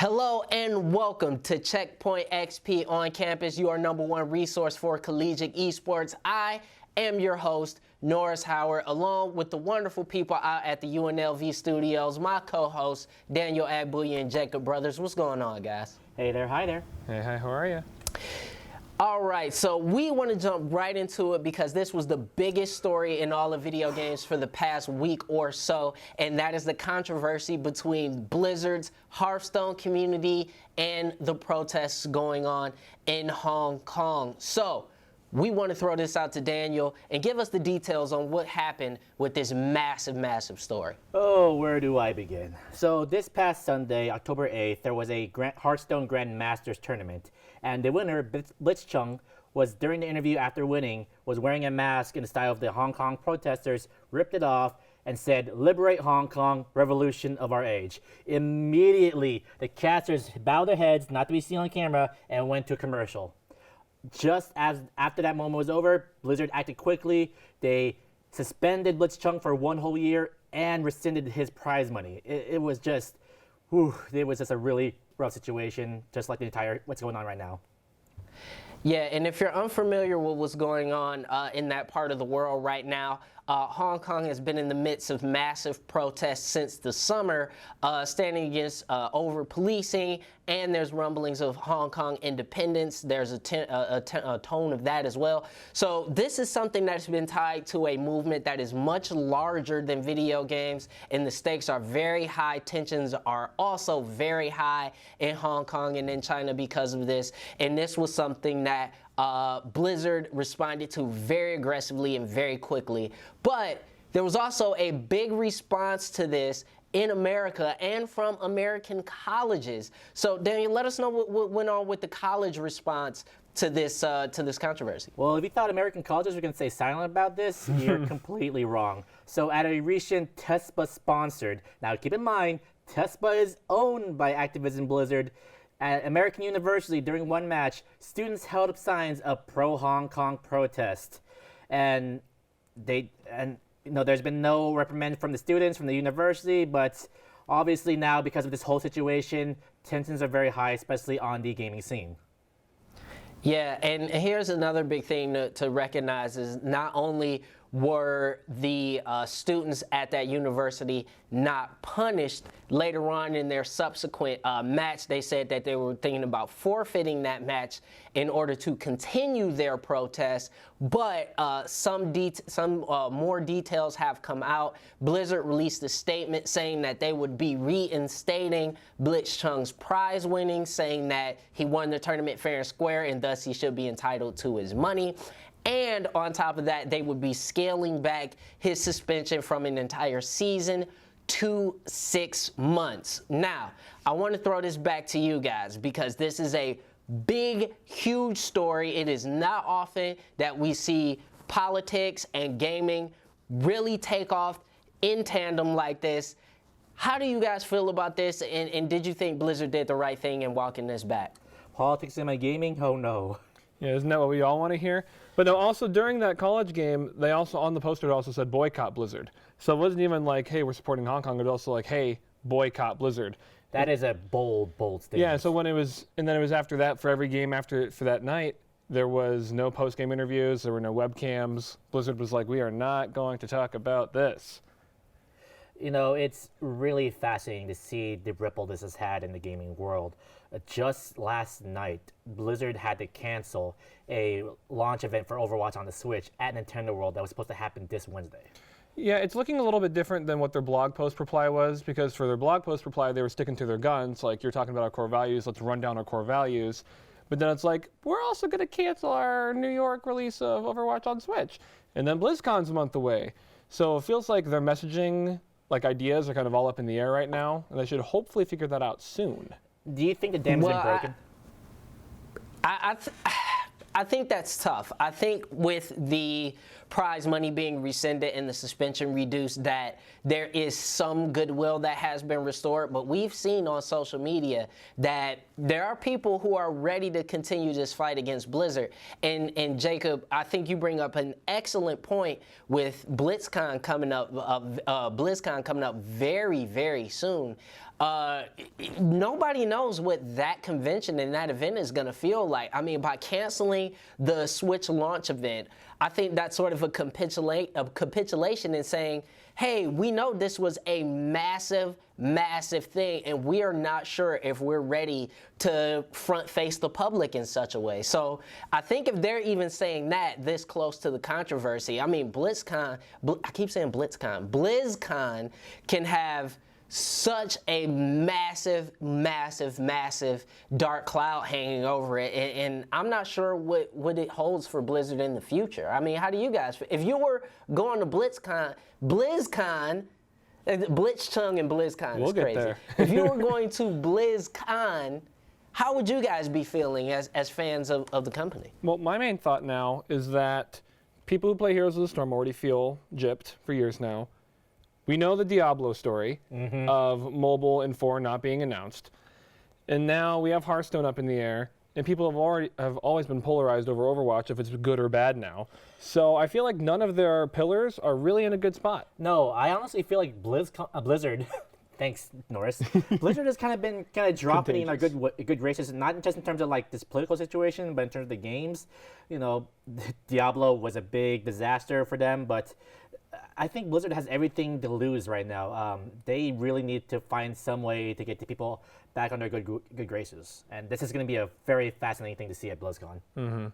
Hello and welcome to Checkpoint XP on campus, your #1 resource for collegiate esports. I am your host, Norris Howard, along with the wonderful people out at the UNLV studios, my co-hosts, Daniel Agbuya and Jacob Brothers. What's going on, guys? Hey there, hi there. Hey, hi, how are you? All right, so we want to jump right into it because this was the biggest story in all of video games for the past week or so, and that is the controversy between Blizzard's Hearthstone community and the protests going on in Hong Kong. So we want to throw this out to Daniel and give us the details on what happened with this massive story. Oh, where do I begin? So this past Sunday, October 8th, there was a Hearthstone Grand Masters tournament, and the winner, Blitzchung, was during the interview after winning, was wearing a mask in the style of the Hong Kong protesters, ripped it off, and said, "Liberate Hong Kong, revolution of our age." Immediately, the casters bowed their heads, not to be seen on camera, and went to a commercial. Just as after that moment was over, Blizzard acted quickly. They suspended Blitzchung for 1 whole year and rescinded his prize money. It was just a really rough situation, just like the entire what's going on right now. Yeah, and if you're unfamiliar with what's going on in that part of the world right now, Hong Kong has been in the midst of massive protests since the summer, standing against over-policing, and there's rumblings of Hong Kong independence. There's a tone of that as well. So this is something that's been tied to a movement that is much larger than video games, and the stakes are very high. Tensions are also very high in Hong Kong and in China because of this, and this was something that Blizzard responded to very aggressively and very quickly. But there was also a big response to this in America and from American colleges. So Daniel, let us know what went on with the college response to this controversy. Well, if you thought American colleges were going to stay silent about this, you're completely wrong. So at a recent TESPA sponsored, now keep in mind, TESPA is owned by Activision Blizzard. At American University, during one match, students held up signs of pro-Hong Kong protest, and there's been no reprimand from the students, from the university, but obviously now, because of this whole situation, tensions are very high, especially on the gaming scene. Yeah, and here's another big thing to recognize is not only were the students at that university not punished, later on in their subsequent match, they said that they were thinking about forfeiting that match in order to continue their protest, but some more details have come out. Blizzard released a statement saying that they would be reinstating Blitzchung's prize winnings, saying that he won the tournament fair and square and thus he should be entitled to his money. And on top of that, they would be scaling back his suspension from an entire season to 6 months. Now, I want to throw this back to you guys because this is a big, huge story. It is not often that we see politics and gaming really take off in tandem like this. How do you guys feel about this? And did you think Blizzard did the right thing in walking this back? Politics in my gaming? Oh no. Yeah, isn't that what we all want to hear? But no, also during that college game, they also, on the poster, it also said boycott Blizzard. So it wasn't even like, hey, we're supporting Hong Kong. It was also like, hey, boycott Blizzard. That is a bold statement. Yeah, so when it was, and then it was after that, for every game for that night, there was no post-game interviews, there were no webcams. Blizzard was like, we are not going to talk about this. You know, it's really fascinating to see the ripple this has had in the gaming world. Just last night, Blizzard had to cancel a launch event for Overwatch on the Switch at Nintendo World that was supposed to happen this Wednesday. Yeah, it's looking a little bit different than what their blog post reply was, because for their blog post reply, they were sticking to their guns, like, you're talking about our core values, let's run down our core values. But then it's like, we're also going to cancel our New York release of Overwatch on Switch. And then BlizzCon's a month away. So it feels like their messaging, like, ideas are kind of all up in the air right now, and they should hopefully figure that out soon. Do you think the dam's been broken? I think that's tough. I think with the prize money being rescinded and the suspension reduced, that there is some goodwill that has been restored. But we've seen on social media that there are people who are ready to continue this fight against Blizzard. And Jacob, I think you bring up an excellent point with BlizzCon coming up very, very soon. nobody knows what that convention and that event is going to feel like. I mean, by canceling the Switch launch event, I think that's sort of a capitulation in saying, hey, we know this was a massive, massive thing, and we are not sure if we're ready to front face the public in such a way. So I think if they're even saying that this close to the controversy, I mean, BlizzCon, I keep saying BlizzCon can have such a massive, massive, massive dark cloud hanging over it, and I'm not sure what it holds for Blizzard in the future. I mean, how do you guys, if you were going to BlizzCon, Blitzchung and BlizzCon We'll is get crazy. there. If you were going to BlizzCon, how would you guys be feeling as fans of the company? Well, my main thought now is that people who play Heroes of the Storm already feel gypped for years now. We know the Diablo story of mobile and 4 not being announced. And now we have Hearthstone up in the air, and people have always been polarized over Overwatch if it's good or bad now. So I feel like none of their pillars are really in a good spot. No, I honestly feel like Blizzard, thanks, Norris. Blizzard has kind of been dropping in our good graces, not just in terms of like this political situation, but in terms of the games. You know, Diablo was a big disaster for them, but I think Blizzard has everything to lose right now. They really need to find some way to get the people back on their good graces, and this is going to be a very fascinating thing to see at BlizzCon.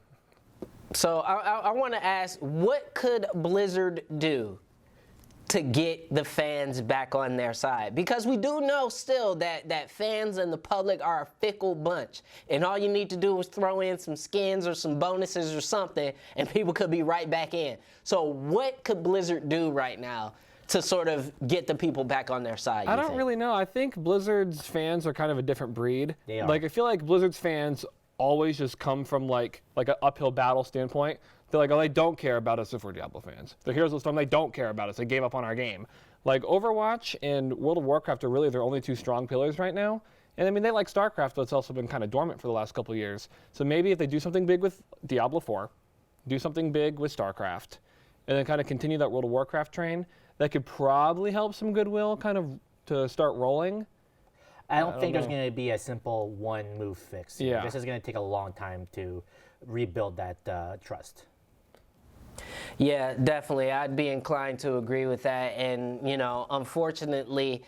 So I want to ask, what could Blizzard do to get the fans back on their side? Because we do know still that fans and the public are a fickle bunch, and all you need to do is throw in some skins or some bonuses or something, and people could be right back in. So what could Blizzard do right now to sort of get the people back on their side? I don't really know. I think Blizzard's fans are kind of a different breed. They are. Like, I feel like Blizzard's fans always just come from like an uphill battle standpoint. They're like, oh, they don't care about us if we're Diablo fans. The Heroes of the Storm, they don't care about us. They gave up on our game. Like, Overwatch and World of Warcraft are really their only two strong pillars right now. And I mean, they like StarCraft, but it's also been kind of dormant for the last couple of years. So maybe if they do something big with Diablo 4, do something big with StarCraft, and then kind of continue that World of Warcraft train, that could probably help some goodwill kind of to start rolling. I don't think there's going to be a simple one-move fix. Yeah. This is going to take a long time to rebuild that trust. Yeah, definitely. I'd be inclined to agree with that. And, you know, unfortunately,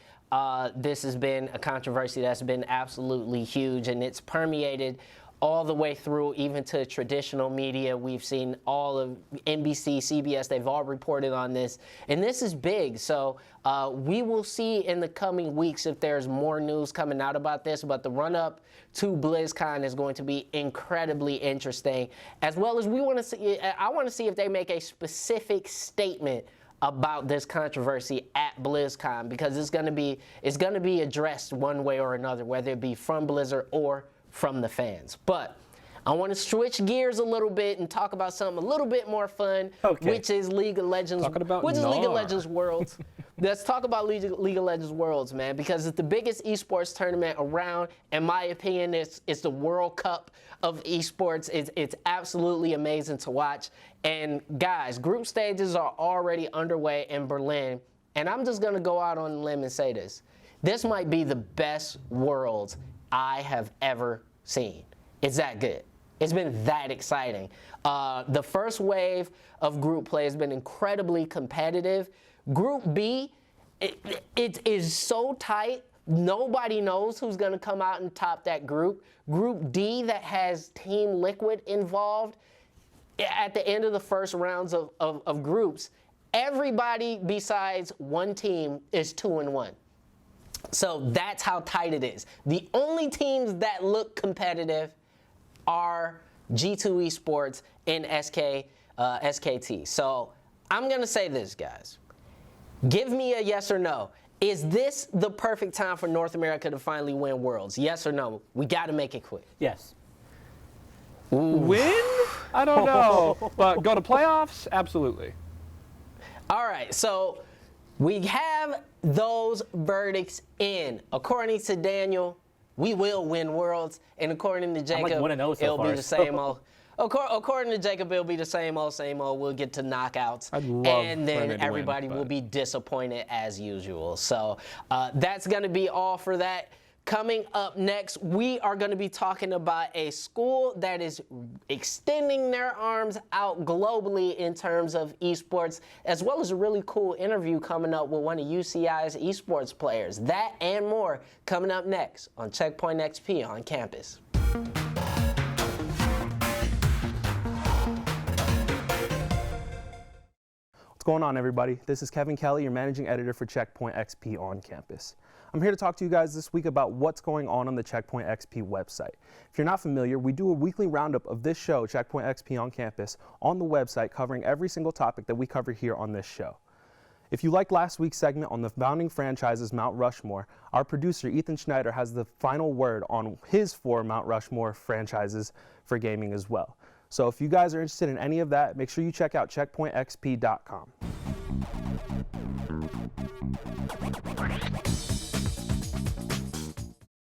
this has been a controversy that's been absolutely huge, and it's permeated all the way through, even to traditional media. We've seen all of NBC, CBS, they've all reported on this. And this is big. So we will see in the coming weeks if there's more news coming out about this. But the run-up to BlizzCon is going to be incredibly interesting. As well as we want to see, I want to see if they make a specific statement about this controversy at BlizzCon, because it's going to be addressed one way or another, whether it be from Blizzard or from the fans. But I want to switch gears a little bit and talk about something a little bit more fun, which is League of Legends. Talking about League of NAR. Legends Worlds. Let's talk about League of Legends Worlds, man, because it's the biggest esports tournament around. In my opinion, it's the World Cup of esports. It's absolutely amazing to watch. And guys, group stages are already underway in Berlin. And I'm just going to go out on a limb and say this. This might be the best Worlds I have ever seen. It's that good. It's been that exciting. The first wave of group play has been incredibly competitive. Group B, it is so tight, nobody knows who's going to come out and top that group. Group D, that has Team Liquid involved, at the end of the first rounds of groups, everybody besides one team is 2-1. So that's how tight it is. The only teams that look competitive are G2 Esports and SKT. So I'm going to say this, guys. Give me a yes or no. Is this the perfect time for North America to finally win Worlds? Yes or no? We got to make it quick. Yes. Win? I don't know. But go to playoffs? Absolutely. All right, so we have those verdicts in. According to Daniel, we will win Worlds, and according to Jacob, I'm like 1-0 so it'll far, be the same old. according to Jacob, it'll be the same old, same old. We'll get to knockouts. I'd love and for then Andrei to everybody win, will but- be disappointed as usual. So that's going to be all for that. Coming up next, we are going to be talking about a school that is extending their arms out globally in terms of esports, as well as a really cool interview coming up with one of UCI's esports players. That and more coming up next on Checkpoint XP on campus. What's going on, everybody? This is Kevin Kelly, your managing editor for Checkpoint XP on campus. I'm here to talk to you guys this week about what's going on the Checkpoint XP website. If you're not familiar, we do a weekly roundup of this show, Checkpoint XP on campus, on the website, covering every single topic that we cover here on this show. If you liked last week's segment on the founding franchises Mount Rushmore, our producer Ethan Schneider has the final word on his 4 Mount Rushmore franchises for gaming as well. So if you guys are interested in any of that, make sure you check out checkpointxp.com.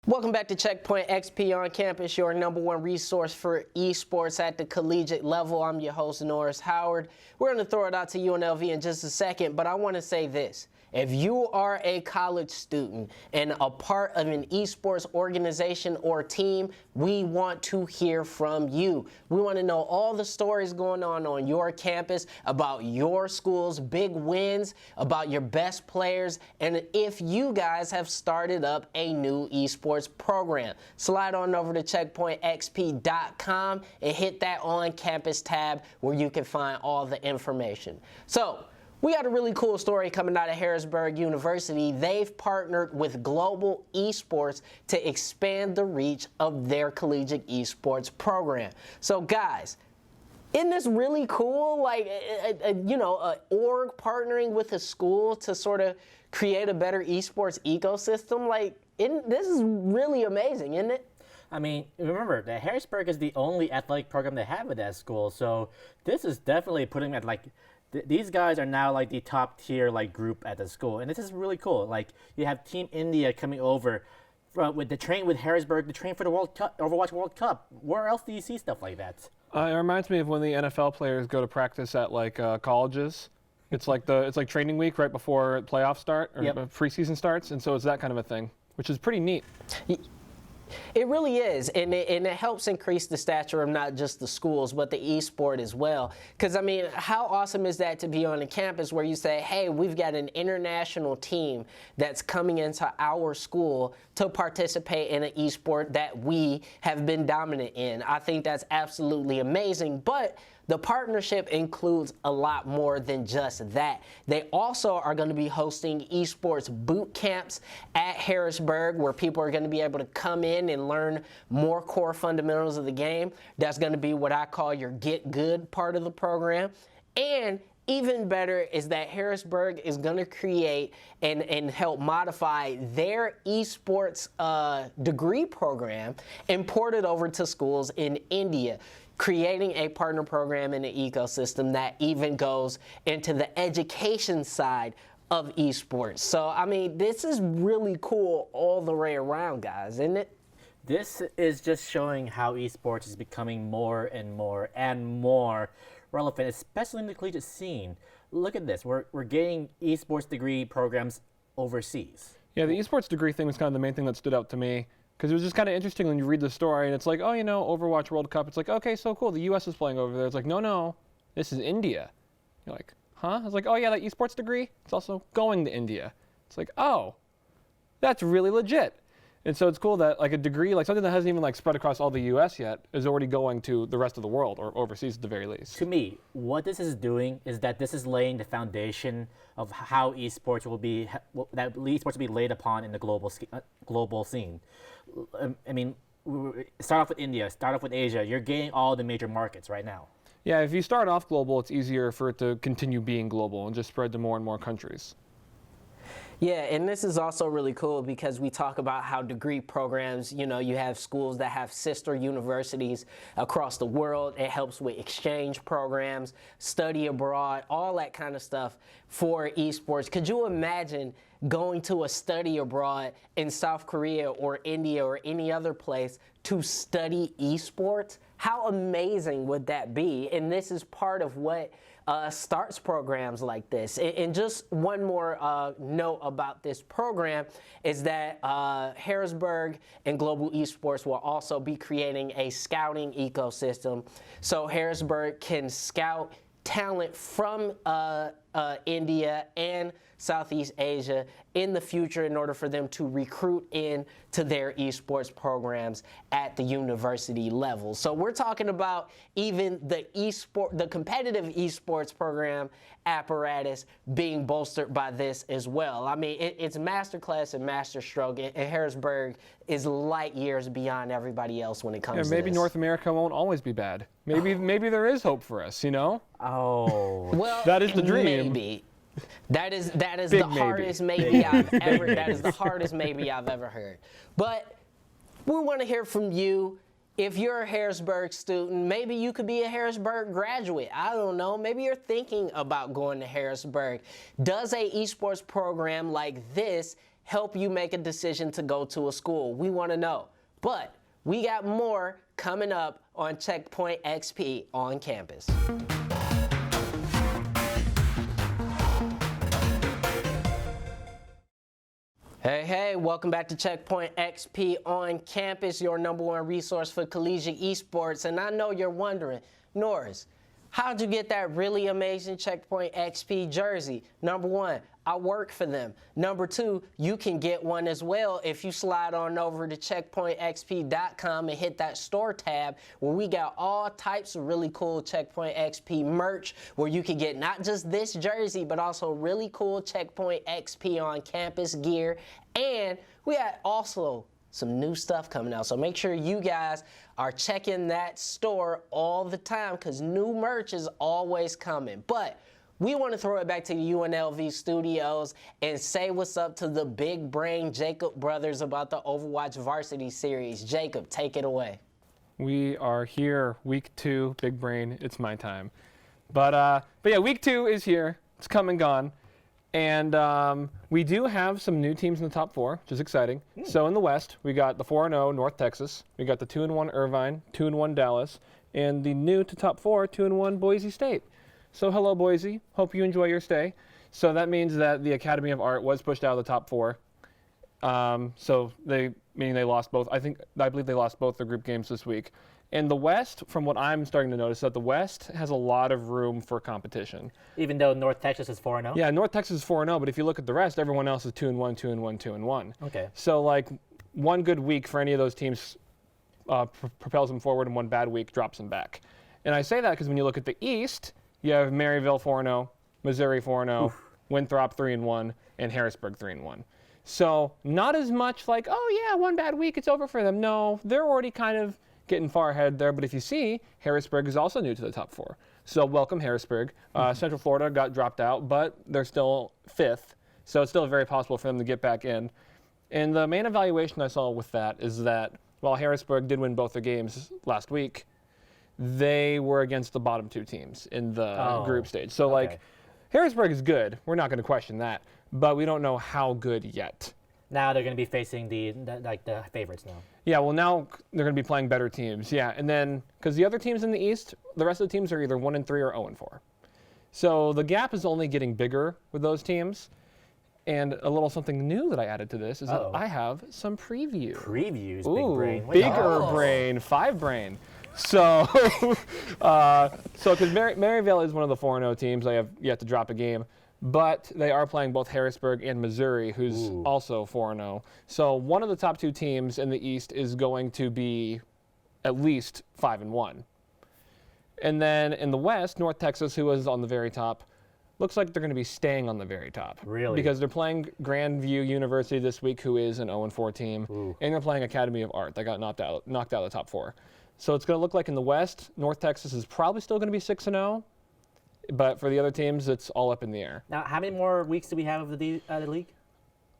Welcome back to Checkpoint XP on campus, your #1 resource for esports at the collegiate level. I'm your host, Norris Howard. We're going to throw it out to UNLV in just a second, but I want to say this. If you are a college student and a part of an esports organization or team, we want to hear from you. We want to know all the stories going on your campus, about your school's big wins, about your best players, and if you guys have started up a new esports program. Slide on over to checkpointxp.com and hit that on campus tab where you can find all the information. So, we got a really cool story coming out of Harrisburg University. They've partnered with Global Esports to expand the reach of their collegiate esports program. So guys, isn't this really cool? Like, a org partnering with a school to sort of create a better esports ecosystem? Like, this is really amazing, isn't it? I mean, remember that Harrisburg is the only athletic program they have at that school, so this is definitely putting them at like. These guys are now like the top tier like group at the school, and this is really cool. Like you have Team India coming over with the train with Harrisburg, the train for the World Cup, Overwatch World Cup. Where else do you see stuff like that? It reminds me of when the NFL players go to practice at like colleges. It's like training week right before playoffs start or preseason starts, and so it's that kind of a thing, which is pretty neat. It really is, and it helps increase the stature of not just the schools, but the esport as well. Because, I mean, how awesome is that to be on a campus where you say, hey, we've got an international team that's coming into our school to participate in an esport that we have been dominant in. I think that's absolutely amazing, but the partnership includes a lot more than just that. They also are going to be hosting esports boot camps at Harrisburg where people are going to be able to come in and learn more core fundamentals of the game. That's going to be what I call your get good part of the program. And even better is that Harrisburg is going to create and help modify their esports degree program and port it over to schools in India, creating a partner program in the ecosystem that even goes into the education side of esports. So, I mean, this is really cool all the way around, guys, isn't it? This is just showing how esports is becoming more and more and more relevant, especially in the collegiate scene. Look at this. We're getting esports degree programs overseas. Yeah, the esports degree thing was kind of the main thing that stood out to me. Because it was just kind of interesting when you read the story, and it's like, oh, Overwatch World Cup. It's like, okay, so cool. The U.S. is playing over there. It's like, no, this is India. You're like, huh? I was like, oh, yeah, that esports degree, it's also going to India. It's like, oh, that's really legit. And so it's cool that like a degree, like something that hasn't even like spread across all the U.S. yet, is already going to the rest of the world, or overseas at the very least. To me, what this is doing is that this is laying the foundation of how esports will be laid upon in the global scene. I mean, start off with India, start off with Asia. You're getting all the major markets right now. Yeah, if you start off global, it's easier for it to continue being global and just spread to more and more countries. Yeah, and this is also really cool because we talk about how degree programs, you have schools that have sister universities across the world. It helps with exchange programs, study abroad, all that kind of stuff for esports. Could you imagine going to a study abroad in South Korea or India or any other place to study esports? How amazing would that be? And this is part of what starts programs like this. And just one more note about this program is that Harrisburg and Global Esports will also be creating a scouting ecosystem. So Harrisburg can scout talent from India and Southeast Asia in the future in order for them to recruit in to their esports programs at the university level. So we're talking about even the competitive esports program apparatus being bolstered by this as well. I mean, it's masterclass and masterstroke, and Harrisburg is light years beyond everybody else when it comes to maybe this. North America won't always be bad. Maybe there is hope for us, you know? Oh. Well, That is the dream. Maybe. That is Big the maybe. hardest maybe I've ever. That is the hardest maybe I've ever heard. But we want to hear from you. If you're a Harrisburg student, maybe you could be a Harrisburg graduate. I don't know. Maybe you're thinking about going to Harrisburg. Does a esports program like this help you make a decision to go to a school? We want to know. But we got more coming up on Checkpoint XP on campus. Hey, welcome back to Checkpoint XP on campus, your #1 resource for collegiate esports. And I know you're wondering, Norris, how'd you get that really amazing Checkpoint XP jersey? Number one, I work for them. Number two, you can get one as well if you slide on over to checkpointxp.com and hit that store tab where we got all types of really cool Checkpoint XP merch where you can get not just this jersey, but also really cool Checkpoint XP on campus gear. And we got also some new stuff coming out. So make sure you guys are checking that store all the time because new merch is always coming. But we want to throw it back to UNLV Studios and say what's up to the big brain Jacob brothers about the Overwatch Varsity Series. Jacob, take it away. We are here, week 2, big brain. It's my time. But yeah, week 2 is here. It's come and gone. And we do have some new teams in the top 4, which is exciting. So in the West, we got the 4-0 North Texas. We got the 2-1 Irvine, 2-1 Dallas, and the new to top 4, 2-1 Boise State. So hello, Boise. Hope you enjoy your stay. So that means that the Academy of Art was pushed out of the top 4. So meaning they lost both. I believe they lost both their group games this week. In the West, from what I'm starting to notice, that the West has a lot of room for competition. Even though North Texas is 4-0? Yeah, North Texas is 4-0, but if you look at the rest, everyone else is 2-1, 2-1, 2-1. Okay. So like one good week for any of those teams propels them forward, and one bad week drops them back. And I say that because when you look at the East, you have Maryville 4-0, Missouri 4-0, Winthrop 3-1, and Harrisburg 3-1. So not as much like, oh yeah, one bad week, it's over for them. No, they're already kind of getting far ahead there. But if you see, Harrisburg is also new to the top 4. So welcome, Harrisburg. Central Florida got dropped out, but they're still 5th. So it's still very possible for them to get back in. And the main evaluation I saw with that is that while Harrisburg did win both their games last week, they were against the bottom 2 teams in the group stage. So like, Harrisburg is good. We're not going to question that, but we don't know how good yet. Now they're going to be facing the favorites now. Yeah, well now they're going to be playing better teams. Yeah, and then because the other teams in the East, the rest of the teams are either 1-3 or 0-4. So the gap is only getting bigger with those temes. And a little something new that I added to this is that I have some preview. Previews, Ooh, big brain. bigger brain, 5 brain. So, because Maryville is one of the 4-0 teams, they have yet to drop a game, but they are playing both Harrisburg and Missouri, who's also 4-0. So one of the top 2 teams in the East is going to be at least 5-1. And then in the West, North Texas, who is on the very top, looks like they're going to be staying on the very top. Really? Because they're playing Grandview University this week, who is an 0-4 team, and they're playing Academy of Art. They got knocked out of the top 4. So it's going to look like in the West, North Texas is probably still going to be 6-0, but for the other teams, it's all up in the air. Now, how many more weeks do we have of the league?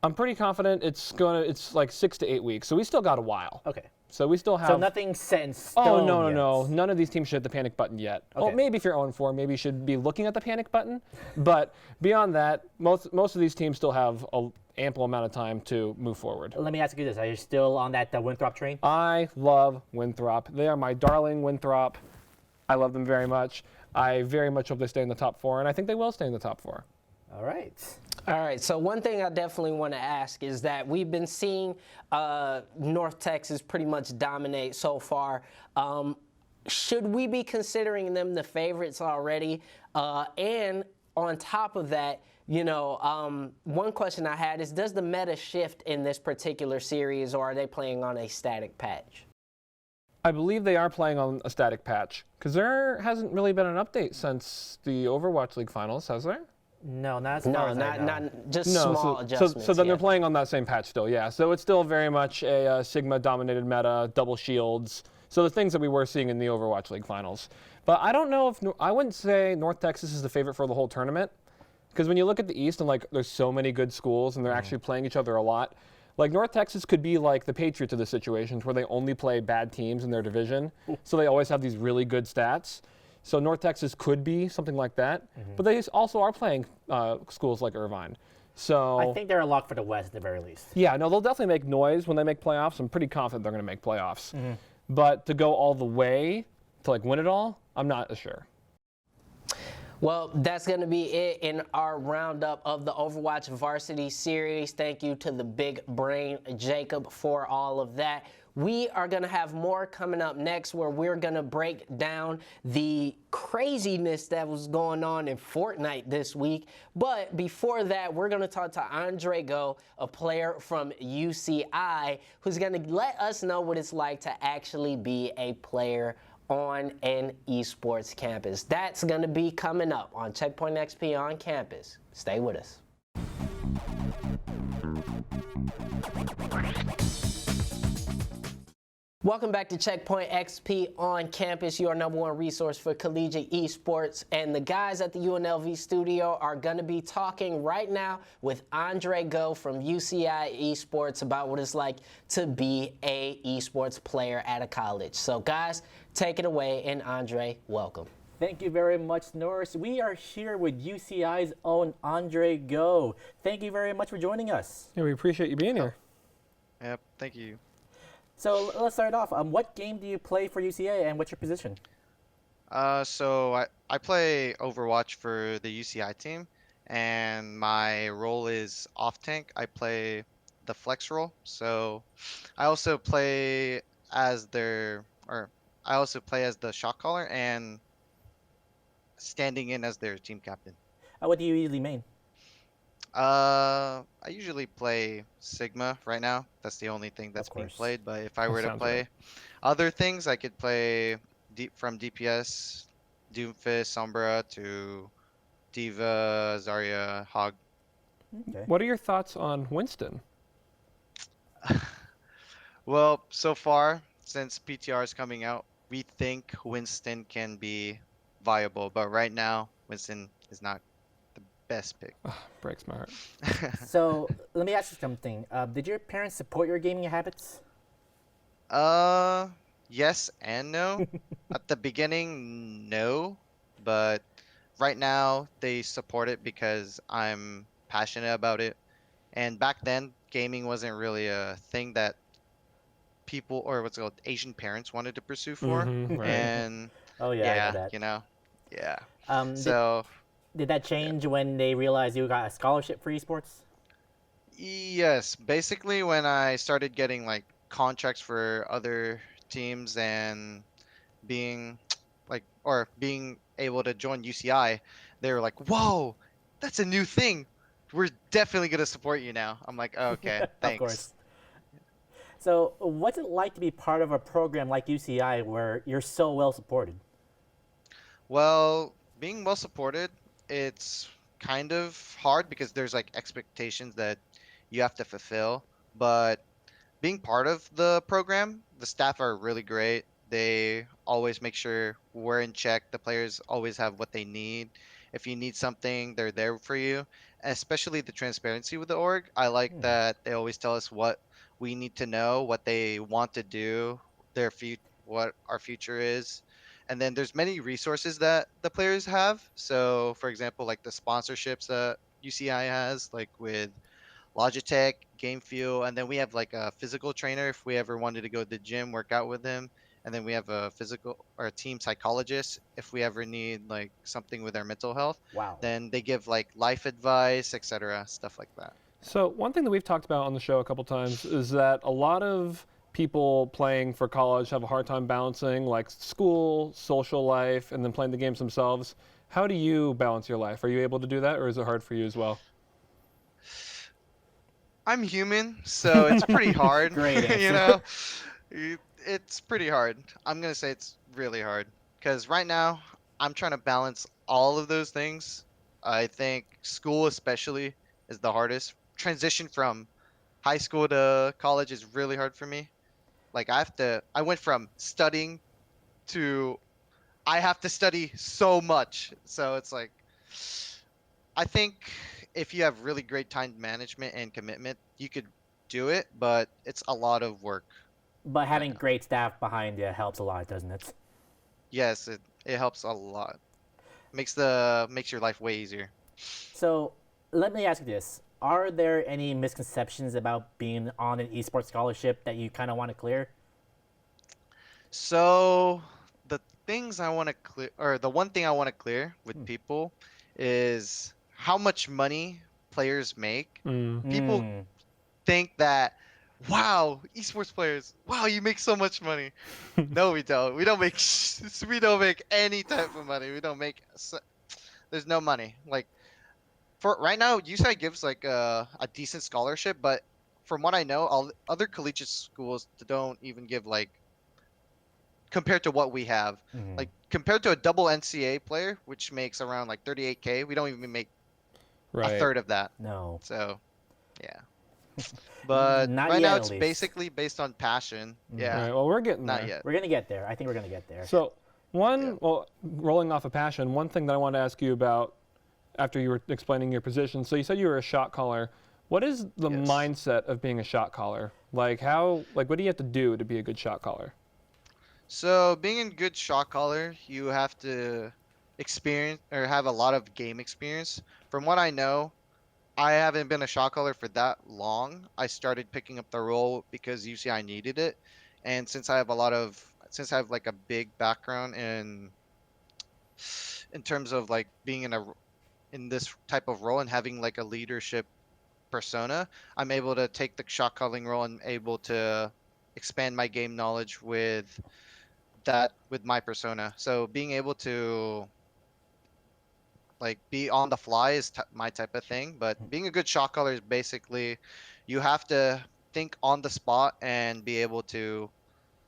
I'm pretty confident it's like 6 to 8 weeks, so we still got a while. Okay. So we still have. So nothing's set in stone. Oh no, yet. no! None of these teams should hit the panic button yet. Okay. Oh, maybe if you're 0-4, maybe you should be looking at the panic button. But beyond that, most of these teams still have ample amount of time to move forward. Let me ask you this: are you still on that Winthrop train? I love Winthrop. They are my darling Winthrop. I love them very much. I very much hope they stay in the top 4, and I think they will stay in the top 4. All right. All right, so one thing I definitely want to ask is that we've been seeing North Texas pretty much dominate so far. Should we be considering them the favorites already? And on top of that, one question I had is, does the meta shift in this particular series, or are they playing on a static patch? I believe they are playing on a static patch, because there hasn't really been an update since the Overwatch League finals, has there? No, not as far as I know. Not just small adjustments. So then yeah. they're playing on that same patch still, yeah. So it's still very much a Sigma-dominated meta, double shields. So the things that we were seeing in the Overwatch League finals. But I don't know if, I wouldn't say North Texas is the favorite for the whole tournament. Because when you look at the East and there's so many good schools and they're actually playing each other a lot. Like North Texas could be like the Patriots of the situations where they only play bad teams in their division. So they always have these really good stats. So North Texas could be something like that. But they also are playing schools like Irvine. So I think they're a lock for the West at the very least. yeah, no, they'll definitely make noise when they make playoffs. I'm pretty confident they're going to make playoffs. But to go all the way to win it all, I'm not sure. Well, that's going to be it in our roundup of the Overwatch Varsity Series. Thank you to the big brain Jacob for all of that. We are going to have more coming up next, where we're going to break down the craziness that was going on in Fortnite this week. But before that, we're going to talk to Andrei, a player from UCI, who's going to let us know what it's like to actually be a player on an esports campus. That's going to be coming up on Checkpoint XP on campus. Stay with us. Welcome back to Checkpoint XP on campus, your #1 resource for collegiate esports. And the guys at the UNLV studio are going to be talking right now with Andrei from UCI Esports about what it's like to be a esports player at a college. So guys, take it away, and Andrei, welcome. Thank you very much, Norris. We are here with UCI's own Andrei Go. Thank you very much for joining us. Yeah, we appreciate you being here. Yep, thank you. So let's start off. What game do you play for UCI, and what's your position? So I play Overwatch for the UCI team, and my role is off tank. I play the flex role. So I also play as the shot caller and standing in as their team captain. What do you usually main? I usually play Sigma right now. That's the only thing that's being course. played. But if I were to sounds play right. other things, I could play from DPS, Doomfist, Sombra to Diva, Zarya, Hog. Okay. What are your thoughts on Winston? Well, so far, since PTR is coming out, we think Winston can be viable. But right now, Winston is not the best pick. Breaks my heart. So let me ask you something. Did your parents support your gaming habits? Yes and no. At the beginning, no, but right now they support it because I'm passionate about it. And back then, gaming wasn't really a thing that people, or what's it called, Asian parents wanted to pursue for. Right. And Oh yeah, I know that. yeah. Um, So did that change when they realized you got a scholarship for esports? yes, basically when I started getting contracts for other teams and being being able to join UCI, they were like, "Whoa, that's a new thing. We're definitely gonna support you now." I'm like, oh, "Okay, thanks." Of course. So what's it like to be part of a program like UCI where you're so well supported? Well, being well supported, it's kind of hard because there's expectations that you have to fulfill. But being part of the program, the staff are really great. They always make sure we're in check. The players always have what they need. If you need something, they're there for you. Especially the transparency with the org. I like that they always tell us what we need to know, what they want to do, what our future is. And then there's many resources that the players have. So, for example, the sponsorships that UCI has, with Logitech, Game Fuel, and then we have like a physical trainer if we ever wanted to go to the gym, work out with him. And then we have a physical or a team psychologist if we ever need like something with our mental health. Wow. Then they give like life advice, etc., stuff like that. So one thing that we've talked about on the show a couple times is that a lot of people playing for college have a hard time balancing like school, social life, and then playing the games themselves. How do you balance your life? Are you able to do that, or is it hard for you as well? I'm human, so it's pretty hard. Great You answer. know, it's pretty hard. I'm gonna say it's really hard because right now I'm trying to balance all of those things. I think school especially is the hardest. Transition from high school to college is really hard for me. Like I went from studying to I have to study so much. So it's like I think if you have really great time management and commitment, you could do it, but it's a lot of work. But having great staff behind you helps a lot, doesn't it? Yes, it helps a lot. Makes your life way easier. So let me ask you this. Are there any misconceptions about being on an esports scholarship that you kind of want to clear? So the things I want to clear, or the one thing I want to clear with people is how much money players make. People Mm. think that, wow, esports players, wow, you make so much money. No, we don't. We don't make we don't make any type of money. We don't make. There's no money. Like for right now, UCI gives like a decent scholarship, but from what I know, all other collegiate schools don't even give like compared to what we have. Mhm. Like compared to a double NCAA player, which makes around like 38K, we don't even make a third of that. No. So, yeah. But Not right yet, now at it's least. basically based on passion. Yeah. Right, well, we're getting Not there. yet. We're going to get there. I think we're going to get there. So well, rolling off of passion, one thing that I wanted to ask you about after you were explaining your position. So you said you were a shot caller. What is the Yes. mindset of being a shot caller? Like what do you have to do to be a good shot caller? So being a good shot caller, you have to experience or have a lot of game experience. From what I know, I haven't been a shot caller for that long. I started picking up the role because UCI needed it, and since I have like a big background in terms of like being in this type of role and having like a leadership persona, I'm able to take the shot calling role and able to expand my game knowledge with my persona. So being able to like be on the fly is my type of thing, but being a good shot caller is basically you have to think on the spot and be able to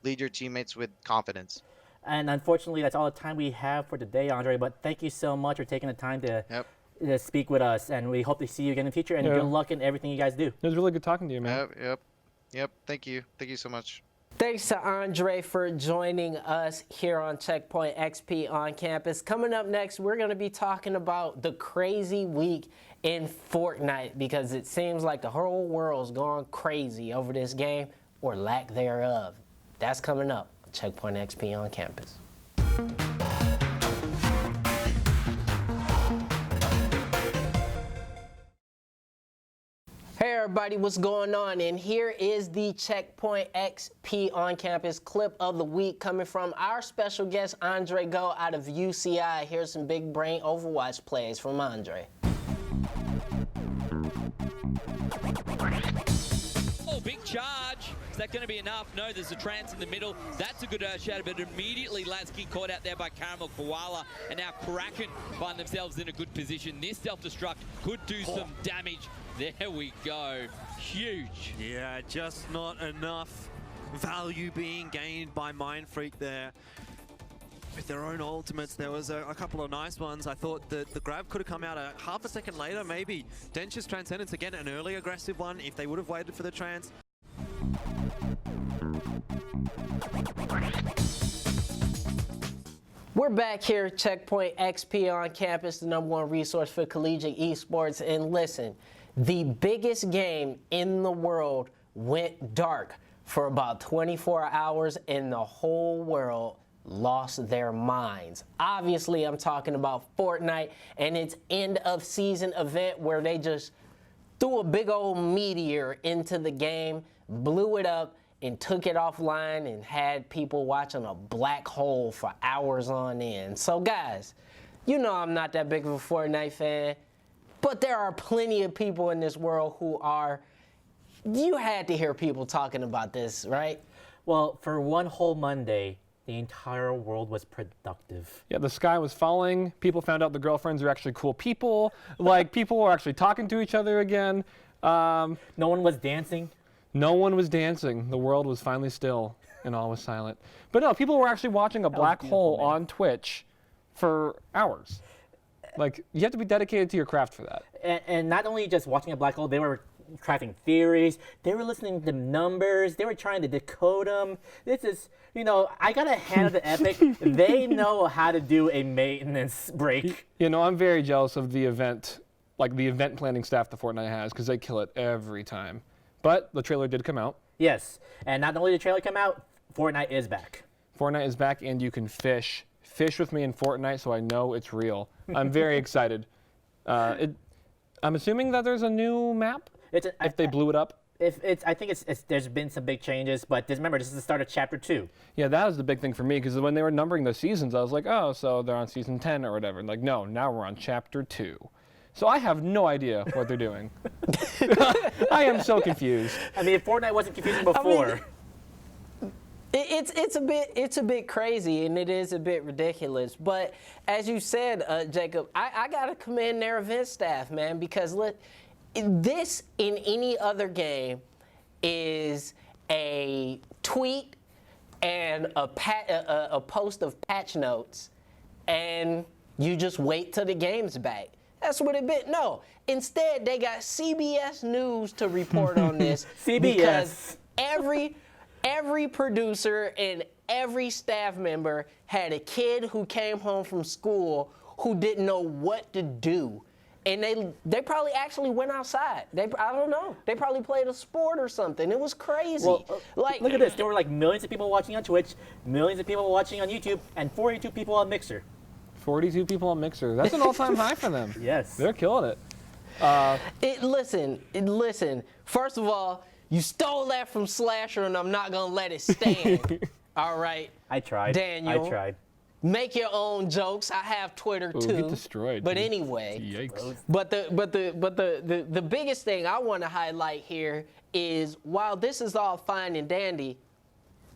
lead your teammates with confidence. And unfortunately, that's all the time we have for today, Andre. But thank you so much for taking the time to Yep. speak with us. And we hope to see you again in the future. And Yeah. good luck in everything you guys do. It was really good talking to you, man. Yep. Thank you so much. Thanks to Andrei for joining us here on Checkpoint XP on campus. Coming up next, we're going to be talking about the crazy week in Fortnite because it seems like the whole world's gone crazy over this game or lack thereof. That's coming up on Checkpoint XP on campus. Hey everybody, what's going on? And here is the Checkpoint XP on campus clip of the week coming from our special guest, Andrei Go out of UCI. Here's some big brain Overwatch plays from Andrei. Oh, big charge. Is that going to be enough? No, there's a trance in the middle. That's a good shadow, but immediately Lasky caught out there by Caramel Koala, and now Kraken find themselves in a good position. This self-destruct could do some damage. There we go. Huge. Yeah, just not enough value being gained by Mind Freak there. With their own ultimates, there was a couple of nice ones. I thought that the grab could have come out a half a second later, maybe. Dench's Transcendence, again, an early aggressive one if they would have waited for the trans. We're back here at Checkpoint XP on campus, the #1 resource for collegiate esports. And listen, the biggest game in the world went dark for about 24 hours and the whole world lost their minds. Obviously, I'm talking about Fortnite and its end of season event where they just threw a big old meteor into the game, blew it up, and took it offline and had people watching a black hole for hours on end. So guys, you know I'm not that big of a Fortnite fan, but there are plenty of people in this world who are. You had to hear people talking about this, right? Well, for one whole Monday, the entire world was productive. Yeah, the sky was falling. People found out the girlfriends are actually cool people. Like, people were actually talking to each other again. No one was dancing. No one was dancing. The world was finally still, and all was silent. But no, people were actually watching a black hole on Twitch for hours. Like, you have to be dedicated to your craft for that. And not only just watching a black hole, they were crafting theories. They were listening to numbers. They were trying to decode them. This is, you know, I got to hand it to Epic. They know how to do a maintenance break. You know, I'm very jealous of the event, like the event planning staff that Fortnite has, because they kill it every time. But the trailer did come out. Yes, and not only did the trailer come out, Fortnite is back. Fortnite is back, and you can fish. Fish with me in Fortnite, so I know it's real. I'm very excited. I'm assuming that there's a new map. If they blew it up. I think there's been some big changes, but remember, this is the start of Chapter 2. Yeah, that was the big thing for me, because when they were numbering the seasons, I was like, oh, so they're on season 10 or whatever. Like, no, now we're on Chapter 2. So I have no idea what they're doing. I am so confused. I mean, if Fortnite wasn't confusing before. It's a bit crazy, and it is a bit ridiculous. But as you said, Jacob, I gotta commend their event staff, man, because this in any other game is a tweet and a post of patch notes, and you just wait till the game's back. That's what it been. No, instead they got CBS News to report on this. CBS. Because every producer and every staff member had a kid who came home from school who didn't know what to do. And they probably actually went outside. I don't know. They probably played a sport or something. It was crazy. Well, look at this. There were like millions of people watching on Twitch, millions of people watching on YouTube, and 42 people on Mixer. 42 people on Mixer. That's an all-time high for them. Yes. They're killing it. Listen. First of all, you stole that from Slasher, and I'm not going to let it stand. All right? I tried. Daniel. I tried. Make your own jokes. I have Twitter too. Get destroyed. But dude. anyway. Yikes. But the biggest thing I want to highlight here is while this is all fine and dandy,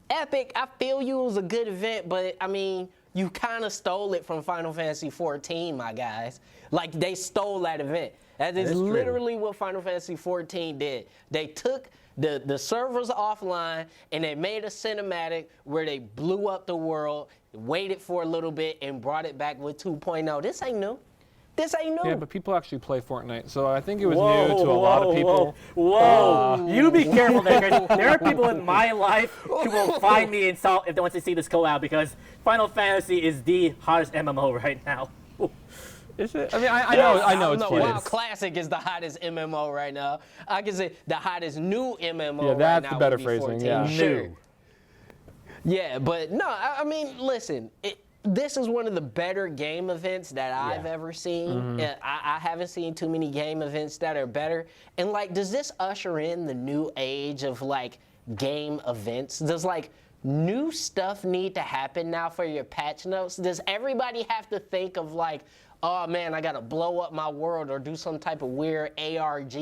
Epic, I feel you, it was a good event, but I mean, you kind of stole it from Final Fantasy 14, my guys. Like, they stole that event. That is literally what Final Fantasy 14 did. They took the servers offline and they made a cinematic where they blew up the world, waited for a little bit, and brought it back with 2.0. This ain't new. This ain't new. Yeah, but people actually play Fortnite, so I think it was new to a lot of people. Whoa! You be careful there, Chris. There are people in my life who will find me and insult if they want to see this go out, because Final Fantasy is the hottest MMO right now. Is it? I mean, I know it's WoW Classic is the hottest MMO right now. I can say the hottest new MMO yeah, that's right now the better would be phrasing. 14. Yeah. Sure. Yeah, but no, I mean, listen, this is one of the better game events that I've ever seen. Mm-hmm. I haven't seen too many game events that are better. And like, does this usher in the new age of like game events? Does like new stuff need to happen now for your patch notes? Does everybody have to think of like, oh man, I gotta blow up my world or do some type of weird ARG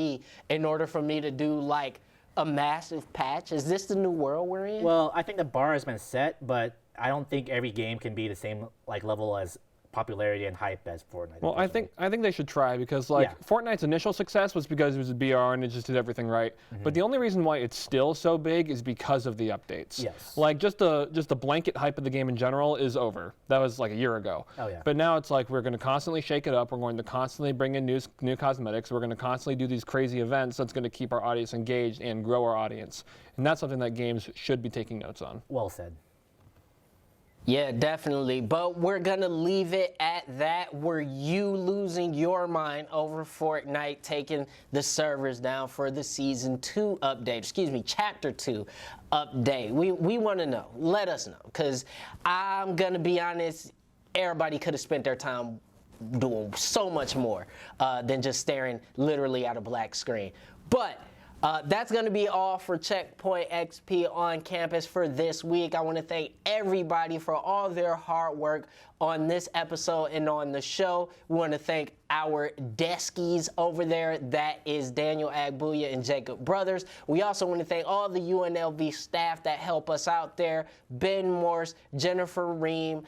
in order for me to do like a massive patch? Is this the new world we're in? Well, I think the bar has been set, but I don't think every game can be the same like level as popularity and hype as Fortnite. Well, I think they should try, because like Fortnite's initial success was because it was a BR and it just did everything right. But the only reason why it's still so big is because of the updates. Yes. Like just the blanket hype of the game in general is over. That was like a year ago. Oh yeah. But now it's like we're going to constantly shake it up. We're going to constantly bring in new cosmetics. We're going to constantly do these crazy events that's going to keep our audience engaged and grow our audience. And that's something that games should be taking notes on. Well said. Yeah, definitely. But we're going to leave it at that. Were you losing your mind over Fortnite taking the servers down for the Season 2 update? Chapter 2 update. We want to know. Let us know. Because I'm going to be honest, everybody could have spent their time doing so much more than just staring literally at a black screen. But that's going to be all for Checkpoint XP on campus for this week. I want to thank everybody for all their hard work on this episode and on the show. We want to thank our deskies over there. That is Daniel Agbuya and Jacob Brothers. We also want to thank all the UNLV staff that help us out there. Ben Morse, Jennifer Ream,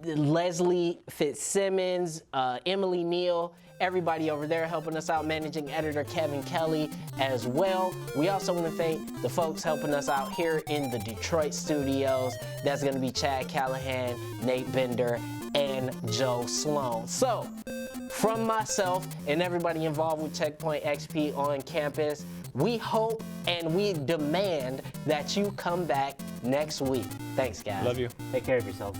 Leslie Fitzsimmons, Emily Neal, everybody over there helping us out, managing editor Kevin Kelly as well. We also want to thank the folks helping us out here in the Detroit studios. That's going to be Chad Callahan, Nate Bender, and Joe Sloan. So, from myself and everybody involved with Checkpoint XP on campus, we hope and we demand that you come back next week. Thanks, guys. Love you. Take care of yourselves.